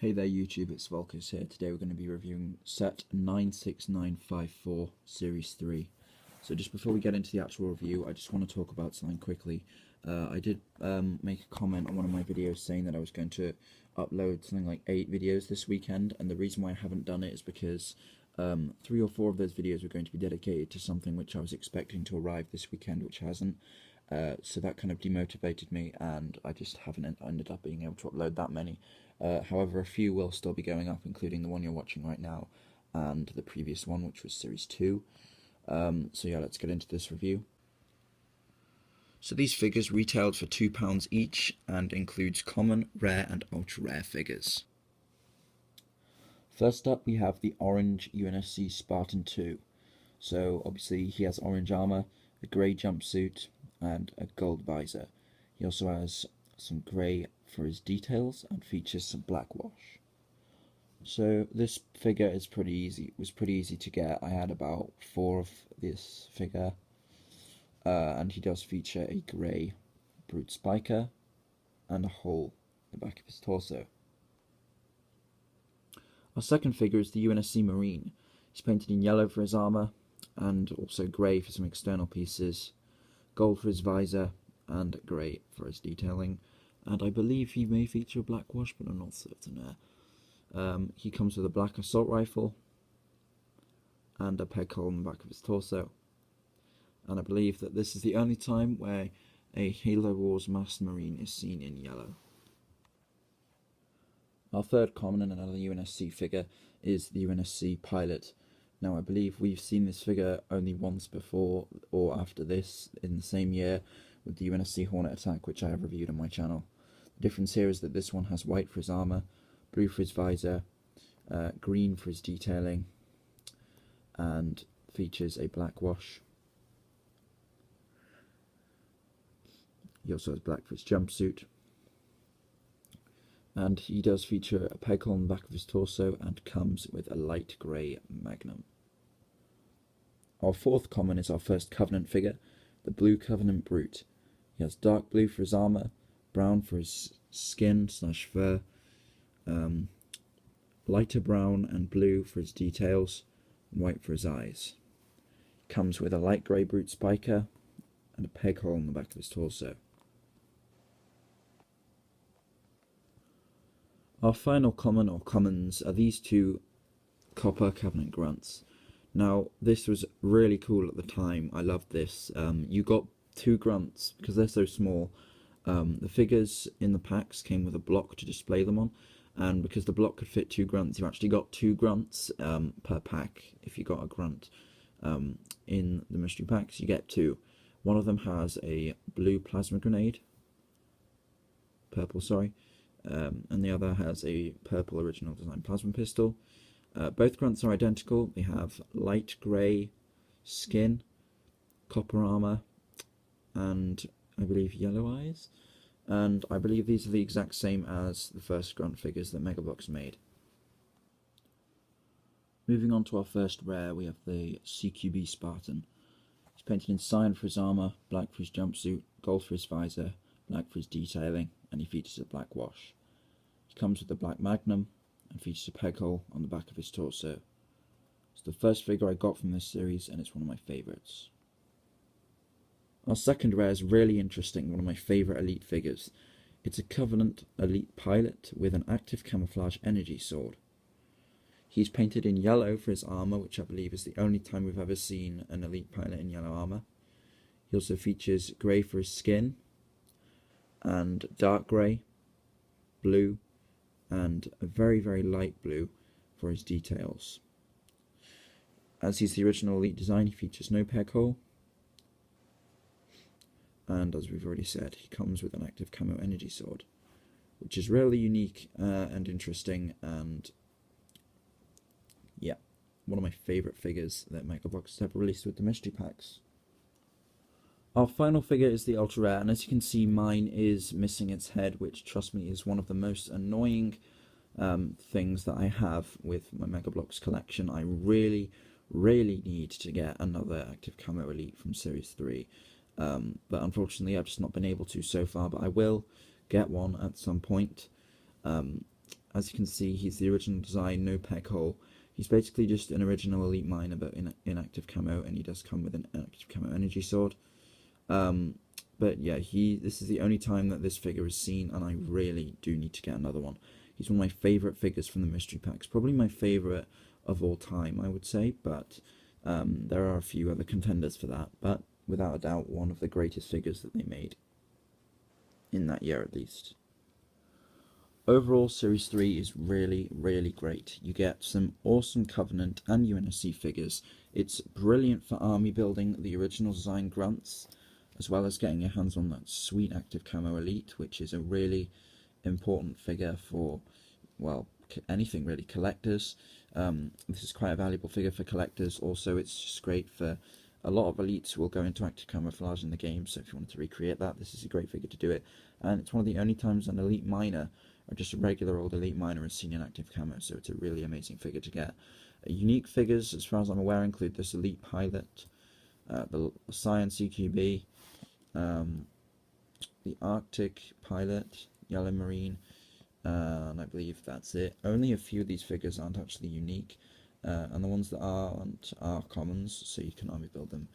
Hey there YouTube, it's Volkers here. Today we're going to be reviewing set 96954 Series 3. So just before we get into the actual review, I just want to talk about something quickly. I did make a comment on one of my videos saying that I was going to upload something like 8 videos this weekend, and the reason why I haven't done it is because 3 or 4 of those videos were going to be dedicated to something which I was expecting to arrive this weekend, which hasn't. So that kind of demotivated me, and I just haven't ended up being able to upload that many. However, a few will still be going up, including the one you're watching right now, and the previous one, which was Series 2. So yeah, let's get into this review. So these figures retailed for £2 each, and includes common, rare, and ultra-rare figures. First up, we have the orange UNSC Spartan 2. So obviously he has orange armour, a grey jumpsuit, and a gold visor. He also has some grey for his details and features some black wash. So this figure is pretty easy. It was pretty easy to get. I had about 4 of this figure, and he does feature a grey brute spiker and a hole in the back of his torso. Our second figure is the UNSC Marine. He's painted in yellow for his armour and also grey for some external pieces, gold for his visor, and grey for his detailing, and I believe he may feature a black wash, but I'm not certain there. He comes with a black assault rifle and a peg hole in the back of his torso, and I believe that this is the only time where a Halo Wars masked Marine is seen in yellow. Our third common and another UNSC figure is the UNSC Pilot. Now, I believe we've seen this figure only once before or after this in the same year with the UNSC Hornet Attack, which I have reviewed on my channel. The difference here is that this one has white for his armour, blue for his visor, green for his detailing, and features a black wash. He also has black for his jumpsuit, and he does feature a peg hole on the back of his torso and comes with a light grey magnum. Our fourth common is our first Covenant figure, the Blue Covenant Brute. He has dark blue for his armour, brown for his skin/fur, lighter brown and blue for his details, and white for his eyes. He comes with a light grey brute spiker and a peg hole in the back of his torso. Our final common or commons are these two copper Covenant grunts. Now, this was really cool at the time. I loved this. You got 2 grunts because they're so small. The figures in the packs came with a block to display them on, and because the block could fit 2 grunts, you actually got 2 grunts per pack. If you got a grunt in the mystery packs, you get 2. One of them has a blue plasma grenade, purple, sorry, and the other has a purple original design plasma pistol. Both grunts are identical. They have light grey skin, copper armour, and I believe yellow eyes. And I believe these are the exact same as the first grunt figures that Mega Bloks made. Moving on to our first rare, we have the CQB Spartan. He's painted in cyan for his armour, black for his jumpsuit, gold for his visor, black for his detailing, and he features a black wash. He comes with a black magnum and features a peg hole on the back of his torso. It's the first figure I got from this series, and it's one of my favourites. Our second rare is really interesting, one of my favourite elite figures. It's a Covenant Elite Pilot with an active camouflage energy sword. He's painted in yellow for his armour, which I believe is the only time we've ever seen an elite pilot in yellow armour. He also features grey for his skin, and dark grey, blue, and a very, very light blue for his details. As he's the original elite design, he features no peg hole, and as we've already said, he comes with an active camo energy sword, which is really unique and interesting, and yeah, one of my favourite figures that Mega Bloks have released with the mystery packs. Our final figure is the ultra rare, and as you can see, mine is missing its head, which, trust me, is one of the most annoying things that I have with my Mega Bloks collection. I really need to get another active camo elite from Series 3, but unfortunately I've just not been able to so far, but I will get one at some point. as you can see, he's the original design, no peg hole. He's basically just an original elite miner, but in active camo, and he does come with an active camo energy sword. But yeah, this is the only time that this figure is seen, and I really do need to get another one. He's one of my favourite figures from the mystery packs, probably my favourite of all time, I would say, but there are a few other contenders for that, but without a doubt, one of the greatest figures that they made, in that year at least. Overall, Series 3 is really, really great. You get some awesome Covenant and UNSC figures. It's brilliant for army building the original design grunts, as well as getting your hands on that sweet active camo elite, which is a really important figure for, well, anything really, collectors. This is quite a valuable figure for collectors. Also, it's just great for a lot of elites will go into active camouflage in the game, so if you wanted to recreate that, this is a great figure to do it. And it's one of the only times an elite miner, or just a regular old elite miner, is seen in active camo, so it's a really amazing figure to get. Unique figures, as far as I'm aware, include this elite pilot, the Science CQB, the Arctic pilot, Yellow Marine, and I believe that's it. Only a few of these figures aren't actually unique, and the ones that aren't are commons, so you can army build them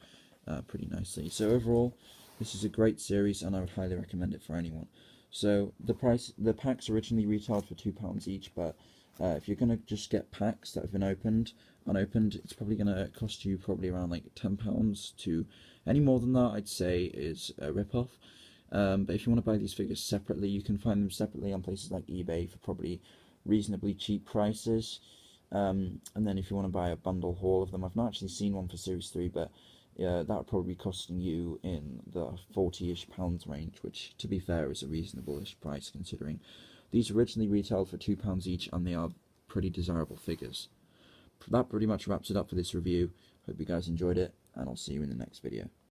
pretty nicely. So overall, this is a great series, and I would highly recommend it for anyone. So the packs originally retailed for £2 each, but if you're gonna just get packs that have been unopened, it's probably gonna cost you probably around like £10 to any more than that. I'd say is a rip-off. But if you want to buy these figures separately, you can find them separately on places like eBay for probably reasonably cheap prices. And then if you want to buy a bundle haul of them, I've not actually seen one for Series 3, but that would probably be costing you in the £40-ish range, which, to be fair, is a reasonable-ish price considering these originally retailed for £2 each, and they are pretty desirable figures. That pretty much wraps it up for this review. Hope you guys enjoyed it, and I'll see you in the next video.